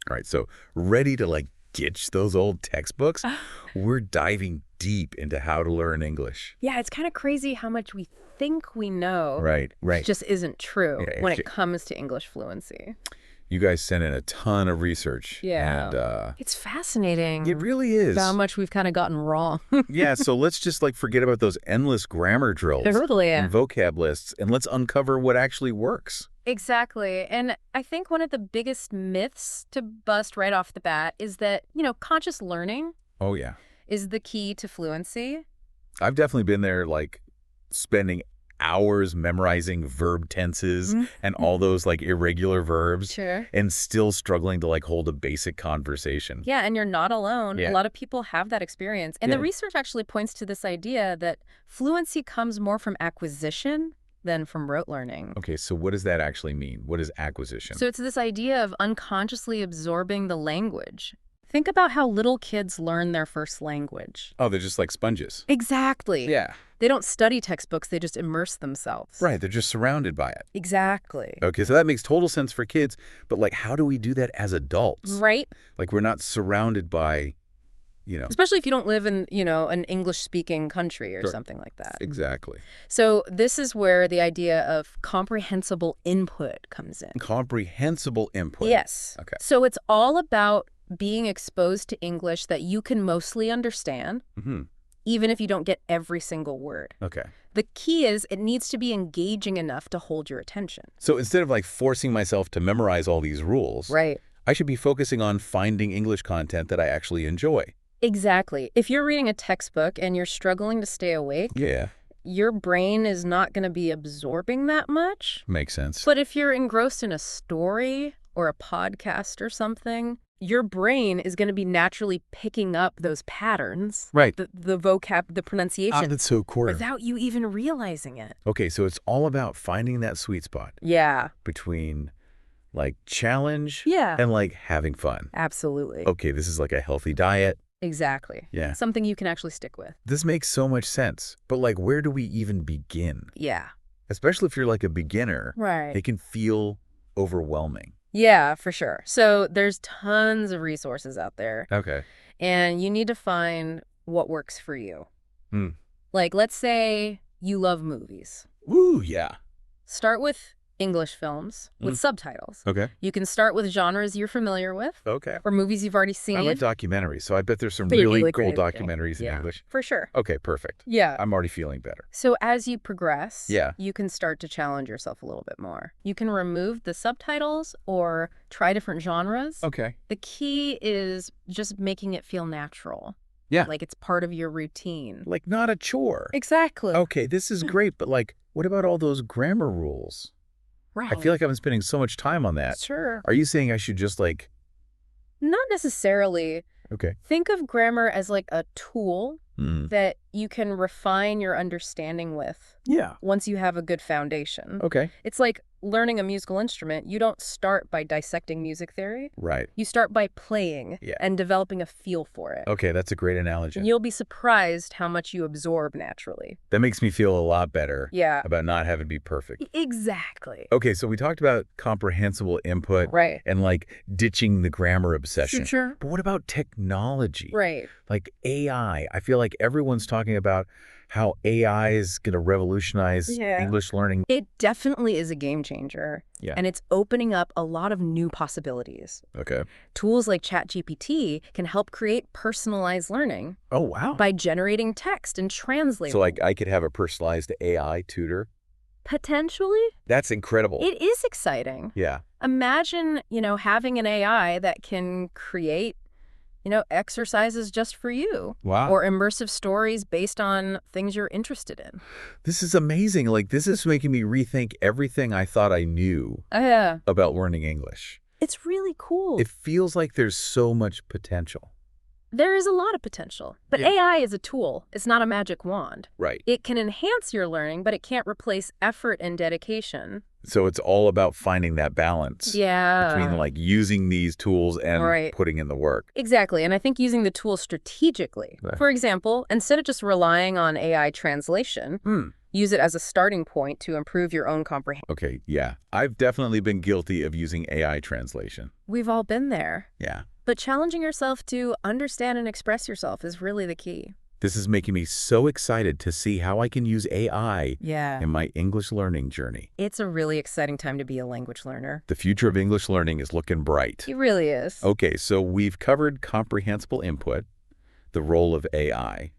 All right, so ready to like ditch those old textbooks? We're diving deep into how to learn English. Yeah, it's kind of crazy how much we think we know. Right, right. Just isn't true Yeah, when it comes to English fluency. You guys sent in a ton of research. Yeah. And it's fascinating. it really is. How much we've kind of gotten wrong. Yeah, so let's just like forget about those endless grammar drills Totally. and vocab lists, and let's uncover what actually works. Exactly. And I think one of the biggest myths to bust right off the bat is that, conscious learning Oh, yeah. is the key to fluency. I've definitely been there, like, spending hours memorizing verb tenses and all those, like, irregular verbs. Sure. And still struggling to, like, hold a basic conversation. Yeah, and you're not alone. Yeah. A lot of people have that experience. And the research actually points to this idea that fluency comes more from acquisition than from rote learning. Okay, so what does that actually mean? What is acquisition? So it's this idea of unconsciously absorbing the language. Think about how little kids learn their first language. Oh, they're just like sponges. Exactly. Yeah. They don't study textbooks, they just immerse themselves. Right, they're just surrounded by it. Exactly. Okay, so that makes total sense for kids, but like how do we do that as adults? Right? Like we're not surrounded by, Especially if you don't live in, an English-speaking country or Sure. something like that. Exactly. So this is where the idea of comprehensible input comes in. Comprehensible input. Yes. Okay. So it's all about being exposed to English that you can mostly understand, even if you don't get every single word. Okay. The key is it needs to be engaging enough to hold your attention. So instead of like forcing myself to memorize all these rules, Right. I should be focusing on finding English content that I actually enjoy. Exactly. If you're reading a textbook and you're struggling to stay awake, Yeah. your brain is not going to be absorbing that much. Makes sense. But if you're engrossed in a story or a podcast or something, your brain is going to be naturally picking up those patterns. Right. The vocab, the pronunciation, That's so cool. without you even realizing it. Okay, so it's all about finding that sweet spot Yeah. between like challenge Yeah. and like having fun. Absolutely. Okay, this is like a healthy diet. Exactly. Yeah. Something you can actually stick with. This makes so much sense. But like, where do we even begin? Yeah. Especially if you're like a beginner. Right. It can feel overwhelming. Yeah, for sure. So there's tons of resources out there. Okay. And you need to find what works for you. Hmm. Like, let's say you love movies. Woo, yeah. Start with English films with subtitles. Okay. You can start with genres you're familiar with Okay. or movies you've already seen. I like documentaries, so I bet there's some Really really great cool editing. documentaries in Yeah. English. For sure. Okay, perfect. Yeah. I'm already feeling better. So as you progress, Yeah. you can start to challenge yourself a little bit more. You can remove the subtitles or try different genres. Okay. The key is just making it feel natural. Yeah. Like it's part of your routine. Like not a chore. Exactly. Okay, this is great, but like, what about all those grammar rules? Right. I feel like I've been spending so much time on that. Sure. Are you saying I should just like, Not necessarily. okay. Think of grammar as like a tool Mm. that you can refine your understanding with Yeah. once you have a good foundation. Okay. It's like learning a musical instrument. You don't start by dissecting music theory. Right. You start by playing Yeah. and developing a feel for it. Okay, that's a great analogy. And you'll be surprised how much you absorb naturally. That makes me feel a lot better Yeah. about not having to be perfect. Exactly. Okay, so we talked about comprehensible input Right. and like ditching the grammar obsession. Sure. But what about technology? Right. Like AI. I feel like everyone's talking about how AI is going to revolutionize Yeah. English learning. It definitely is a game changer. Yeah. And it's opening up a lot of new possibilities. Okay. Tools like ChatGPT can help create personalized learning Oh, wow. by generating text and translating. So like I could have a personalized AI tutor? Potentially, That's incredible. it is exciting. Yeah. Imagine, having an AI that can create, exercises just for you. Wow. Or immersive stories based on things you're interested in. This is amazing. Like this is making me rethink everything I thought I knew Yeah. about learning English. It's really cool. It feels like there's so much potential. There is a lot of potential. But Yeah. AI is a tool. It's not a magic wand. Right. It can enhance your learning, but it can't replace effort and dedication. So it's all about finding that balance Yeah. between like using these tools and Right. putting in the work. Exactly. And I think using the tool strategically. Right. For example, instead of just relying on AI translation, Use it as a starting point to improve your own comprehension. Okay, yeah. I've definitely been guilty of using AI translation. We've all been there. Yeah. But challenging yourself to understand and express yourself is really the key. This is making me so excited to see how I can use AI Yeah. in my English learning journey. It's a really exciting time to be a language learner. The future of English learning is looking bright. It really is. Okay, so we've covered comprehensible input, the role of AI,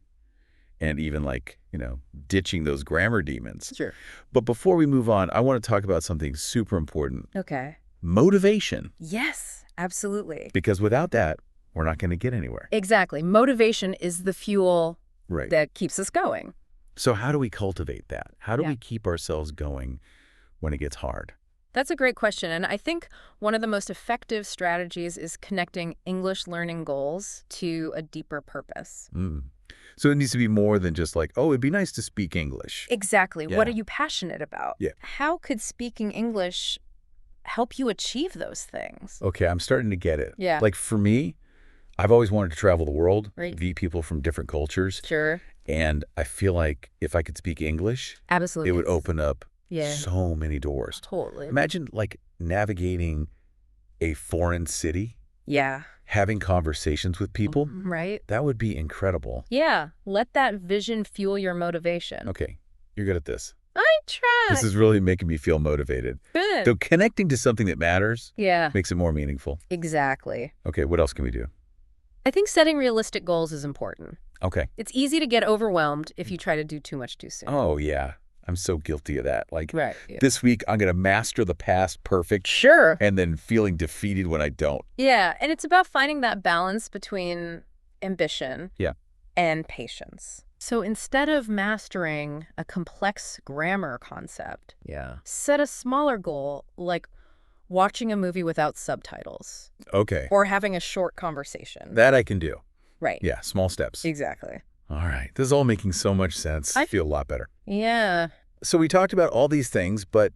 and even ditching those grammar demons. Sure. But before we move on, I want to talk about something super important. Okay. Motivation. Yes, absolutely. Because without that, we're not going to get anywhere. Exactly. Motivation is the fuel Right. that keeps us going. So how do we cultivate that? How do Yeah. we keep ourselves going when it gets hard? That's a great question. And I think one of the most effective strategies is connecting English learning goals to a deeper purpose. So it needs to be more than just like, oh, it'd be nice to speak English. Exactly. Yeah. What are you passionate about? Yeah. How could speaking English help you achieve those things? Okay, I'm starting to get it. Yeah. Like for me, I've always wanted to travel the world, Right. meet people from different cultures. Sure. And I feel like if I could speak English, Absolutely. it would open up Yeah. so many doors. Totally. Imagine like navigating a foreign city, Yeah. having conversations with people. Right? That would be incredible. Yeah. Let that vision fuel your motivation. Okay, you're good at this. I try. This is really making me feel motivated. Good. So connecting to something that matters Yeah. makes it more meaningful. Exactly. Okay, what else can we do? I think setting realistic goals is important. Okay. It's easy to get overwhelmed if you try to do too much too soon. Oh, yeah. I'm so guilty of that. Like Right. Yeah. this week, I'm going to master the past perfect Sure. and then feeling defeated when I don't. Yeah. And it's about finding that balance between ambition Yeah. and patience. So instead of mastering a complex grammar concept, set a smaller goal like watching a movie without subtitles Okay. or having a short conversation. That I can do. Right. Yeah, small steps. Exactly. All right. This is all making so much sense. I feel a lot better. Yeah. So we talked about all these things, but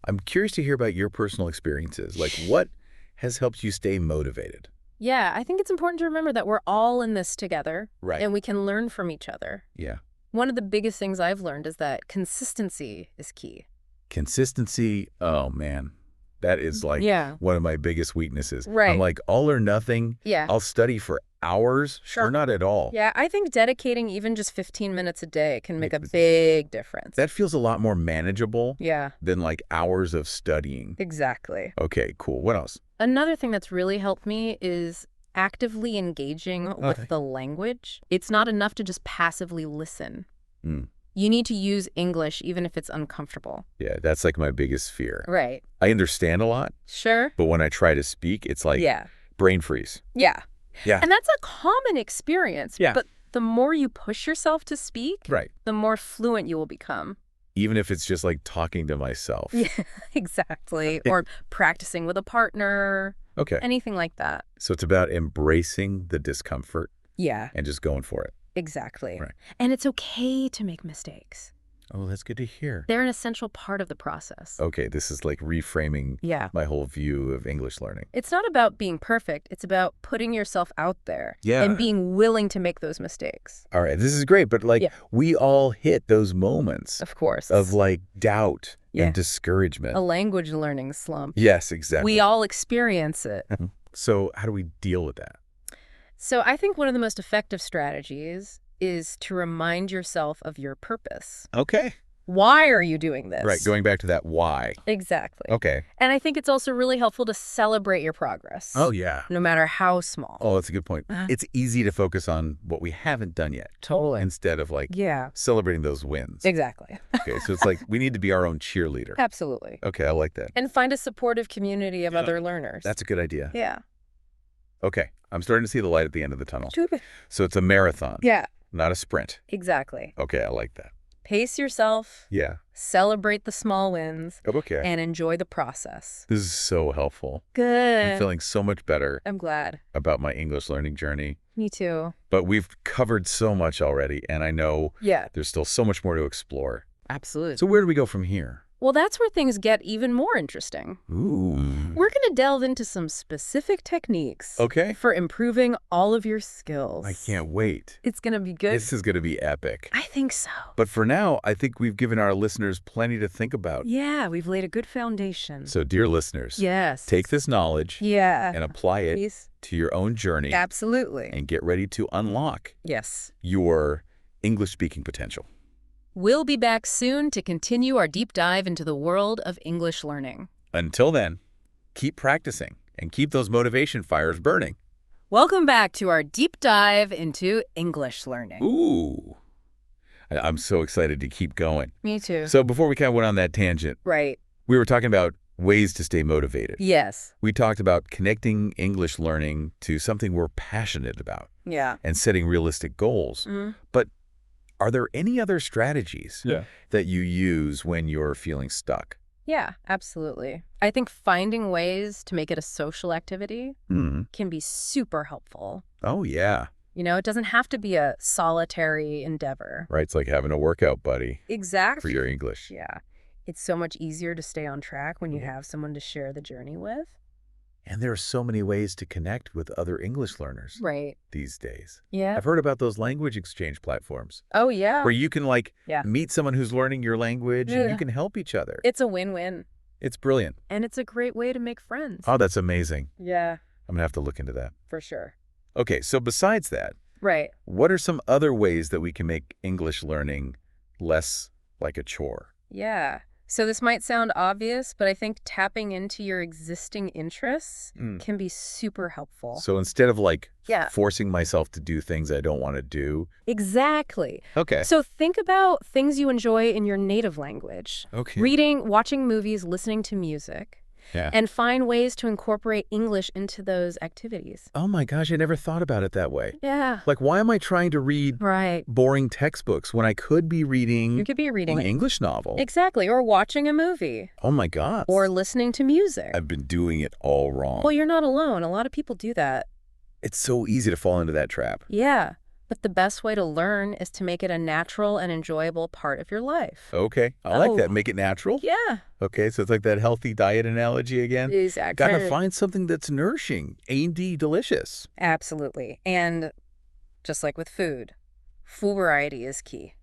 I'm curious to hear about your personal experiences. Like what has helped you stay motivated? Yeah. I think it's important to remember that we're all in this together. Right. And we can learn from each other. Yeah. One of the biggest things I've learned is that consistency is key. Consistency. Oh, man. That is like Yeah. one of my biggest weaknesses. Right. I'm like all or nothing. Yeah. I'll study for hours Sure. or not at all. Yeah, I think dedicating even just 15 minutes a day can make a big difference. That feels a lot more manageable Yeah, than like hours of studying. exactly. Okay, cool. What else? Another thing that's really helped me is actively engaging with the language. It's not enough to just passively listen. Mm. You need to use English even if it's uncomfortable. Yeah, that's like my biggest fear. Right. I understand a lot, Sure. but when I try to speak, it's like Yeah. brain freeze. Yeah. Yeah. And that's a common experience. Yeah. But the more you push yourself to speak, Right. the more fluent you will become. Even if it's just like talking to myself. Yeah, exactly. Or practicing with a partner, Okay. anything like that. So it's about embracing the discomfort Yeah, and just going for it. exactly. Right. And it's okay to make mistakes. Oh, that's good to hear. They're an essential part of the process. Okay, this is like reframing Yeah. my whole view of English learning. It's not about being perfect. It's about putting yourself out there Yeah. and being willing to make those mistakes. All right, this is great, but like Yeah. we all hit those moments Of course. of like doubt Yeah. and discouragement. A language learning slump. Yes, exactly. We all experience it. So how do we deal with that? So I think one of the most effective strategies is to remind yourself of your purpose. Okay. Why are you doing this? Right, going back to that why. Exactly. Okay. And I think it's also really helpful to celebrate your progress. Oh, yeah. No matter how small. Oh, that's a good point. It's easy to focus on what we haven't done yet Totally. instead of like Yeah. celebrating those wins. Exactly. Okay, so it's like we need to be our own cheerleader. Absolutely. Okay, I like that. And find a supportive community of other learners. That's a good idea. Yeah. Okay, I'm starting to see the light at the end of the tunnel. So it's a marathon, Yeah. not a sprint. Exactly. Okay, I like that. Pace yourself, Yeah. celebrate the small wins, Okay. and enjoy the process. This is so helpful. Good. I'm feeling so much better I'm glad. about my English learning journey. Me too. But we've covered so much already, and I know Yeah. there's still so much more to explore. Absolutely. So where do we go from here? Well, that's where things get even more interesting. Ooh. We're going to delve into some specific techniques for improving all of your skills. I can't wait. It's going to be good. This is going to be epic. I think so. But for now, I think we've given our listeners plenty to think about. Yeah, we've laid a good foundation. So, dear listeners, yes, take this knowledge and apply it Please. to your own journey. Absolutely. And get ready to unlock your English-speaking potential. We'll be back soon to continue our deep dive into the world of English learning. Until then, keep practicing and keep those motivation fires burning. Welcome back to our deep dive into English learning. Ooh. I'm so excited to keep going. Me too. So before we kind of went on that tangent, Right. we were talking about ways to stay motivated. Yes. We talked about connecting English learning to something we're passionate about. Yeah. And setting realistic goals. But are there any other strategies that you use when you're feeling stuck? Yeah, absolutely. I think finding ways to make it a social activity can be super helpful. Oh, yeah. You know, it doesn't have to be a solitary endeavor. Right. It's like having a workout buddy. Exactly. For your English. Yeah. It's so much easier to stay on track when you have someone to share the journey with. And there are so many ways to connect with other English learners these days. Yeah. I've heard about those language exchange platforms. Oh, yeah. Where you can meet someone who's learning your language and you can help each other. It's a win-win. It's brilliant. And it's a great way to make friends. Oh, that's amazing. Yeah. I'm going to have to look into that. For sure. Okay, so besides that, what are some other ways that we can make English learning less like a chore? Yeah. So this might sound obvious, but I think tapping into your existing interests can be super helpful. So instead of forcing myself to do things I don't want to do. Exactly. Okay. So think about things you enjoy in your native language. Okay. Reading, watching movies, listening to music. Yeah. And find ways to incorporate English into those activities. Oh my gosh, I never thought about it that way. Yeah. Like, why am I trying to read boring textbooks when I could be reading an English novel? Exactly, or watching a movie. Oh my God. Or listening to music. I've been doing it all wrong. Well, you're not alone. A lot of people do that. It's so easy to fall into that trap. Yeah. But the best way to learn is to make it a natural and enjoyable part of your life. Okay. I like that. Make it natural? Yeah. Okay, so it's like that healthy diet analogy again? Exactly. Gotta find something that's nourishing, A&D delicious. Absolutely. And just like with food, full variety is key.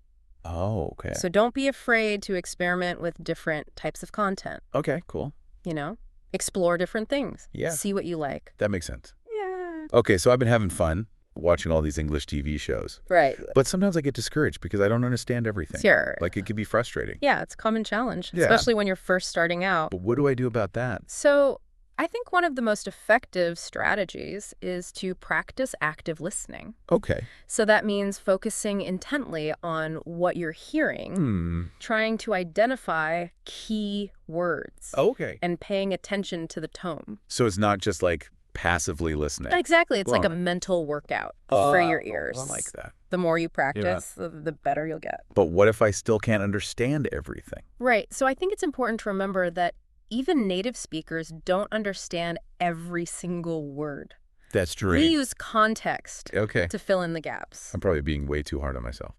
Oh, okay. So don't be afraid to experiment with different types of content. Okay, cool. You know, explore different things. Yeah. See what you like. That makes sense. Yeah. Okay, so I've been having fun watching all these English TV shows. Right. But sometimes I get discouraged because I don't understand everything. Sure. Like, it can be frustrating. Yeah, it's a common challenge, Yeah. especially when you're first starting out. But what do I do about that? So I think one of the most effective strategies is to practice active listening. Okay. So that means focusing intently on what you're hearing, trying to identify key words, and paying attention to the tone. So it's not just like passively listening. Exactly. It's like a mental workout for your ears. I like that. The more you practice, the better you'll get. But what if I still can't understand everything? Right. So I think it's important to remember that even native speakers don't understand every single word. That's true. We use context to fill in the gaps. I'm probably being way too hard on myself.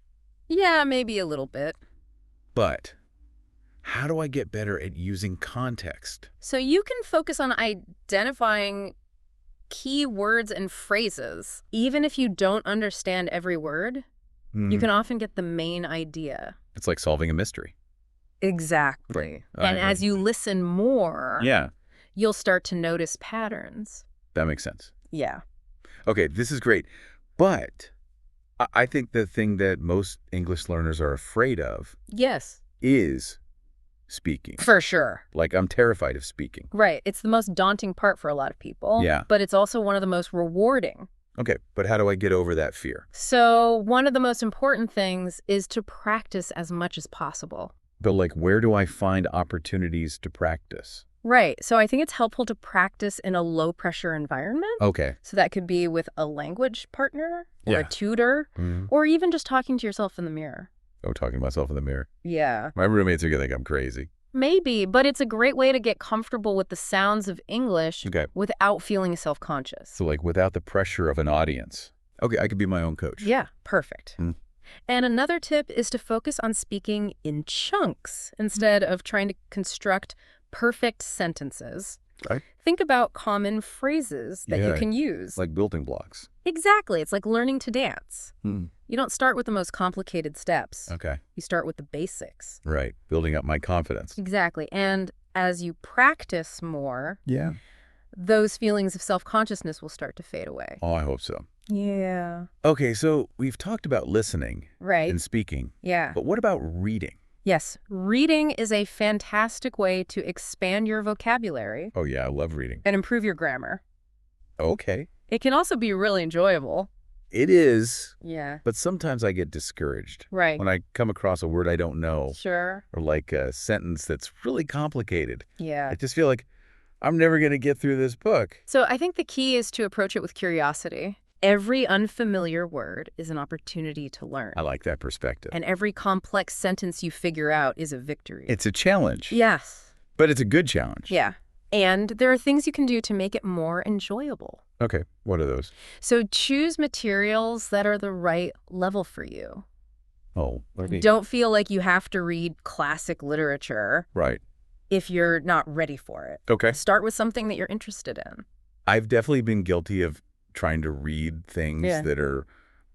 Yeah, maybe a little bit. But how do I get better at using context? So you can focus on identifying key words and phrases. Even if you don't understand every word, you can often get the main idea. It's like solving a mystery. Exactly. And as you listen more, you'll start to notice patterns. That makes sense. Yeah. Okay, this is great. But I think the thing that most English learners are afraid of is speaking. For sure. Like, I'm terrified of speaking. Right. It's the most daunting part for a lot of people. Yeah. But it's also one of the most rewarding. Okay, but how do I get over that fear? So one of the most important things is to practice as much as possible. But, like, where do I find opportunities to practice? Right. So I think it's helpful to practice in a low-pressure environment. Okay. So that could be with a language partner or a tutor or even just talking to yourself in the mirror. Oh, talking to myself in the mirror. Yeah. My roommates are going to think I'm crazy. Maybe, but it's a great way to get comfortable with the sounds of English without feeling self-conscious. So, like, without the pressure of an audience. Okay, I could be my own coach. Yeah, perfect. And another tip is to focus on speaking in chunks instead of trying to construct perfect sentences. Right. Think about common phrases that you can use. Like building blocks. Exactly. It's like learning to dance. Hmm. You don't start with the most complicated steps. Okay. You start with the basics. Right. Building up my confidence. Exactly. And as you practice more, Yeah. those feelings of self-consciousness will start to fade away. Oh, I hope so. Yeah. Okay, so we've talked about listening and speaking. Yeah. But what about reading? Yes. Reading is a fantastic way to expand your vocabulary. Oh, yeah, I love reading. And improve your grammar. Okay. It can also be really enjoyable. It is. Yeah. But sometimes I get discouraged. Right. When I come across a word I don't know. Sure. Or like a sentence that's really complicated. Yeah. I just feel like I'm never going to get through this book. So I think the key is to approach it with curiosity. Every unfamiliar word is an opportunity to learn. I like that perspective. And every complex sentence you figure out is a victory. It's a challenge. Yes. But it's a good challenge. Yeah. And there are things you can do to make it more enjoyable. Okay. What are those? So choose materials that are the right level for you. Oh, Don't feel like you have to read classic literature. Right. If you're not ready for it. Okay. Start with something that you're interested in. I've definitely been guilty of trying to read things that are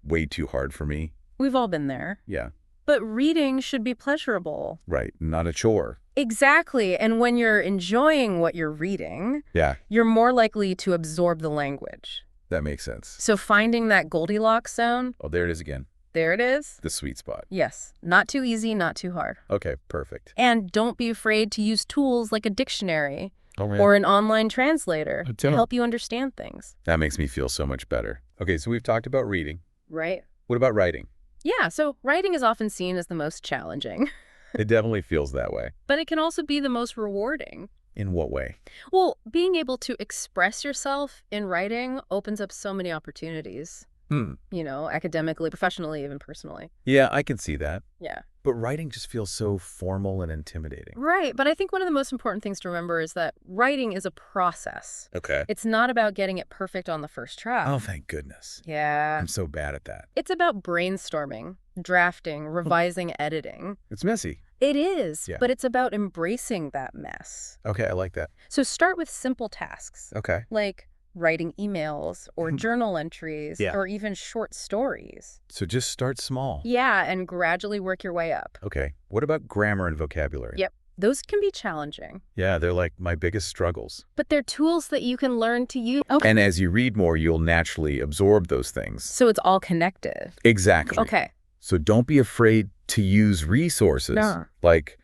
way too hard for me. We've all been there. Yeah. But reading should be pleasurable. Right. Not a chore. Exactly. And when you're enjoying what you're reading, you're more likely to absorb the language. That makes sense. So finding that Goldilocks zone. Oh, there it is again. There it is. The sweet spot. Yes. Not too easy, not too hard. Okay, perfect. And don't be afraid to use tools like a dictionary or an online translator to help you understand things. That makes me feel so much better. Okay, so we've talked about reading. Right. What about writing? Yeah, so writing is often seen as the most challenging. It definitely feels that way. But it can also be the most rewarding. In what way? Well, being able to express yourself in writing opens up so many opportunities. You know, academically, professionally, even personally. Yeah, I can see that. Yeah. But writing just feels so formal and intimidating. Right. But I think one of the most important things to remember is that writing is a process. Okay. It's not about getting it perfect on the first try. Oh, thank goodness. Yeah. I'm so bad at that. It's about brainstorming, drafting, revising, editing. It's messy. It is, but it's about embracing that mess. Okay, I like that. So start with simple tasks. Okay. Like writing emails or journal entries or even short stories. So just start small. Yeah, and gradually work your way up. Okay. What about grammar and vocabulary? Yep. Those can be challenging. Yeah, they're like my biggest struggles. But they're tools that you can learn to use. Okay. And as you read more, you'll naturally absorb those things. So it's all connected. Exactly. Okay. So don't be afraid to use resources like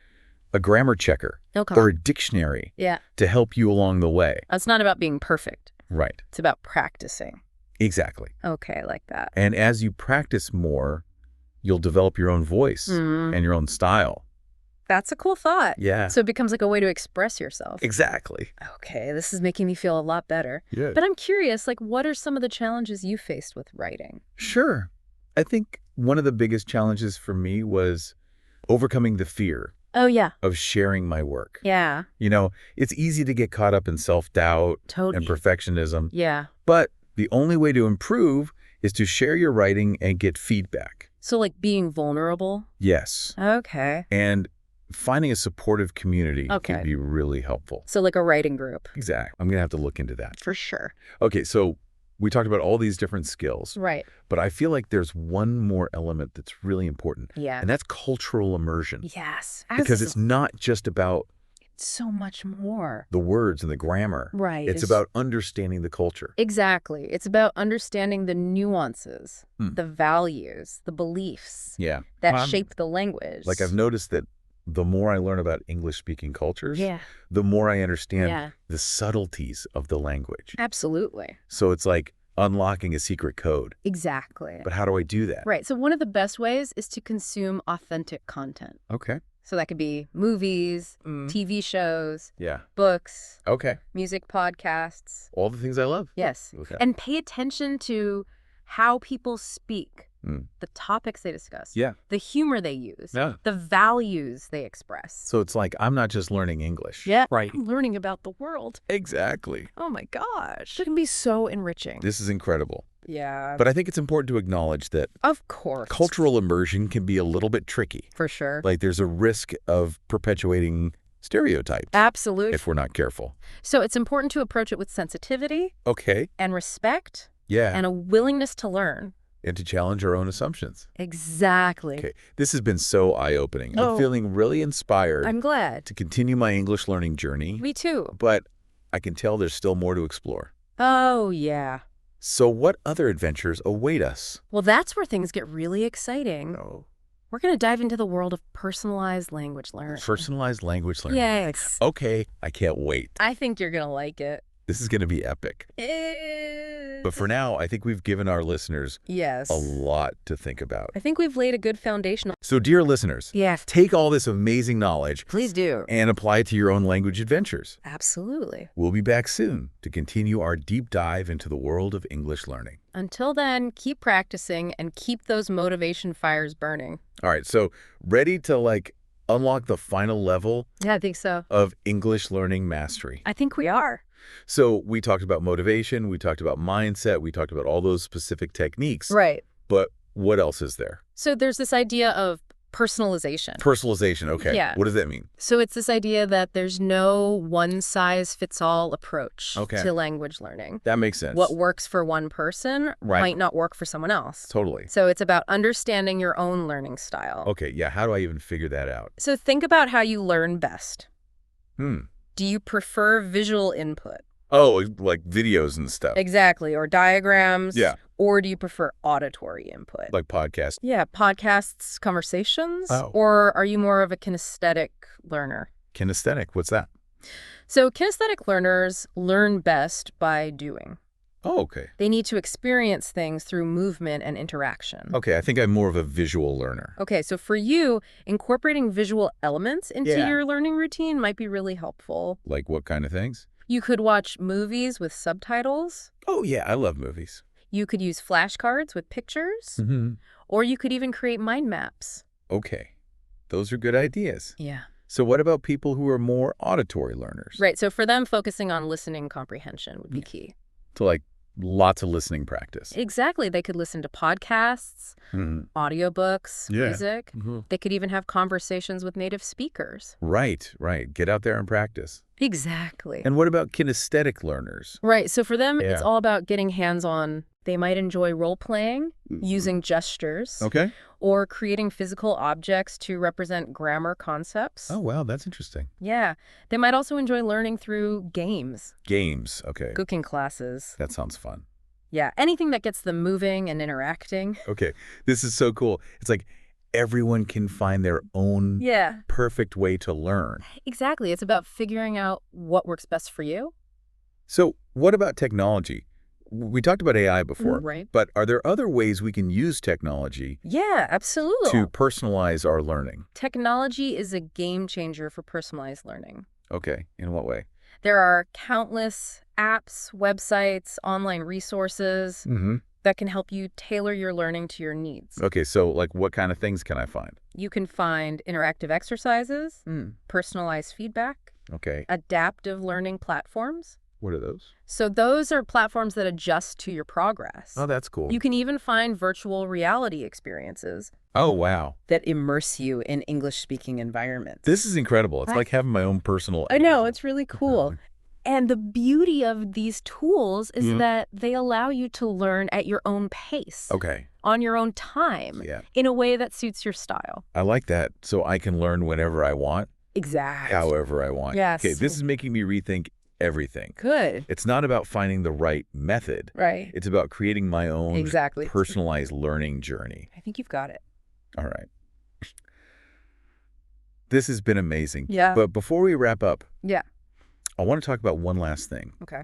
a grammar checker or a dictionary to help you along the way. It's not about being perfect. Right. It's about practicing. Exactly. Okay, I like that. And as you practice more, you'll develop your own voice and your own style. That's a cool thought. Yeah. So it becomes like a way to express yourself. Exactly. Okay, this is making me feel a lot better. Yeah. But I'm curious, like, what are some of the challenges you faced with writing? Sure. I think one of the biggest challenges for me was overcoming the fear of sharing my work. Yeah. You know, it's easy to get caught up in self-doubt and perfectionism. Yeah. But the only way to improve is to share your writing and get feedback. So like being vulnerable? Yes. Okay. And finding a supportive community can be really helpful. So like a writing group? Exactly. I'm going to have to look into that. For sure. Okay, so we talked about all these different skills. Right. But I feel like there's one more element that's really important. Yeah. And that's cultural immersion. Yes. Because it's not just about so much more. The words and the grammar. Right. It's about understanding the culture. Exactly. It's about understanding the nuances, the values, the beliefs that shape the language. Like I've noticed that the more I learn about English-speaking cultures, the more I understand the subtleties of the language. Absolutely. So it's like unlocking a secret code. Exactly. But how do I do that? Right. So one of the best ways is to consume authentic content. Okay. So that could be movies, TV shows, books, music, podcasts. All the things I love. Yes. Okay. And pay attention to how people speak, the topics they discuss, the humor they use, the values they express. So it's like I'm not just learning English. Yeah. Right. I'm learning about the world. Exactly. Oh my gosh. It can be so enriching. This is incredible. Yeah. But I think it's important to acknowledge that Of course. cultural immersion can be a little bit tricky. For sure. Like there's a risk of perpetuating stereotypes. Absolutely. If we're not careful. So it's important to approach it with sensitivity. Okay. And respect. Yeah. And a willingness to learn. And to challenge our own assumptions. Exactly. Okay. This has been so eye-opening. I'm feeling really inspired. I'm glad. To continue my English learning journey. Me too. But I can tell there's still more to explore. Oh, yeah. So what other adventures await us? Well, that's where things get really exciting. Oh. We're going to dive into the world of personalized language learning. Personalized language learning. Yes. Okay, I can't wait. I think you're going to like it. This is going to be epic. But for now, I think we've given our listeners a lot to think about. I think we've laid a good foundation. So dear listeners, take all this amazing knowledge. Please do. And apply it to your own language adventures. Absolutely. We'll be back soon to continue our deep dive into the world of English learning. Until then, keep practicing and keep those motivation fires burning. All right, so ready to unlock the final level? Yeah, I think so. Of English learning mastery. I think we are. So we talked about motivation, we talked about mindset, we talked about all those specific techniques. Right. But what else is there? So there's this idea of personalization. Personalization, okay. Yeah. What does that mean? So it's this idea that there's no one-size-fits-all approach to language learning. That makes sense. What works for one person might not work for someone else. Totally. So it's about understanding your own learning style. Okay, yeah. How do I even figure that out? So think about how you learn best. Do you prefer visual input? Oh, like videos and stuff. Exactly, or diagrams. Yeah. Or do you prefer auditory input? Like podcasts. Yeah, podcasts, conversations. Oh. Or are you more of a kinesthetic learner? Kinesthetic, what's that? So kinesthetic learners learn best by doing. Oh, okay. They need to experience things through movement and interaction. Okay, I think I'm more of a visual learner. Okay, so for you, incorporating visual elements into your learning routine might be really helpful. Like what kind of things? You could watch movies with subtitles. Oh, yeah, I love movies. You could use flashcards with pictures. Or you could even create mind maps. Okay, those are good ideas. Yeah. So what about people who are more auditory learners? Right, so for them, focusing on listening comprehension would be key. So lots of listening practice. Exactly. They could listen to podcasts, audiobooks, music. They could even have conversations with native speakers. Right. Get out there and practice. Exactly. And what about kinesthetic learners? Right. So for them, it's all about getting hands-on. They might enjoy role-playing, using gestures. Okay. Or creating physical objects to represent grammar concepts. Oh, wow, that's interesting. Yeah. They might also enjoy learning through games. Games, okay. Cooking classes. That sounds fun. Yeah, anything that gets them moving and interacting. Okay, this is so cool. It's like everyone can find their own perfect way to learn. Exactly. It's about figuring out what works best for you. So what about technology? We talked about AI before, right? But are there other ways we can use technology Yeah, absolutely. to personalize our learning? Technology is a game changer for personalized learning. Okay, in what way? There are countless apps, websites, online resources that can help you tailor your learning to your needs. Okay, so what kind of things can I find? You can find interactive exercises, personalized feedback, adaptive learning platforms. What are those? So those are platforms that adjust to your progress. Oh, that's cool. You can even find virtual reality experiences. Oh, wow. That immerse you in English-speaking environments. This is incredible. It's like having my own personal... I know, it's really cool. And the beauty of these tools is that they allow you to learn at your own pace. Okay. On your own time. In a way that suits your style. I like that. So I can learn whenever I want. Exactly. However I want. Yes. Okay, this is making me rethink everything. Good. It's not about finding the right method. Right. It's about creating my own exactly. personalized learning journey. I think you've got it. All right. This has been amazing. Yeah. But before we wrap up, yeah, I want to talk about one last thing. Okay.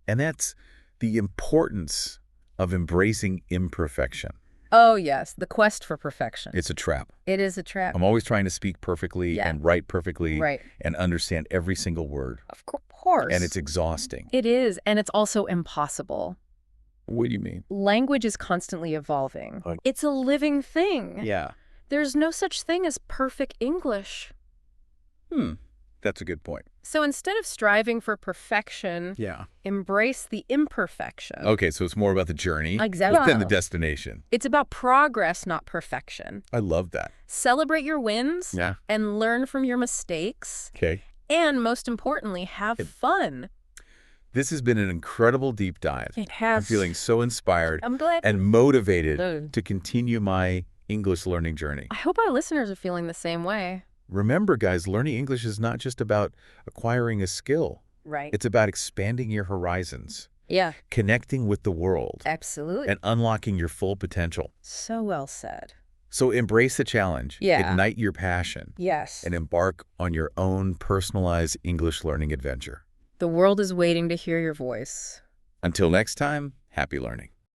And that's the importance of embracing imperfection. Oh, yes. The quest for perfection. It's a trap. It is a trap. I'm always trying to speak perfectly and write perfectly and understand every single word. Of course. And it's exhausting. It is. And it's also impossible. What do you mean? Language is constantly evolving. It's a living thing. Yeah. There's no such thing as perfect English. That's a good point. So instead of striving for perfection, Yeah. embrace the imperfection. Okay, so it's more about the journey Exactly. than the destination. It's about progress, not perfection. I love that. Celebrate your wins Yeah. and learn from your mistakes. Okay. And most importantly, have fun. This has been an incredible deep dive. It has. I'm feeling so inspired I'm glad. and motivated to continue my English learning journey. I hope our listeners are feeling the same way. Remember, guys, learning English is not just about acquiring a skill. Right. It's about expanding your horizons. Yeah. Connecting with the world. Absolutely. And unlocking your full potential. So well said. So embrace the challenge. Yeah. Ignite your passion. Yes. And embark on your own personalized English learning adventure. The world is waiting to hear your voice. Until next time, happy learning.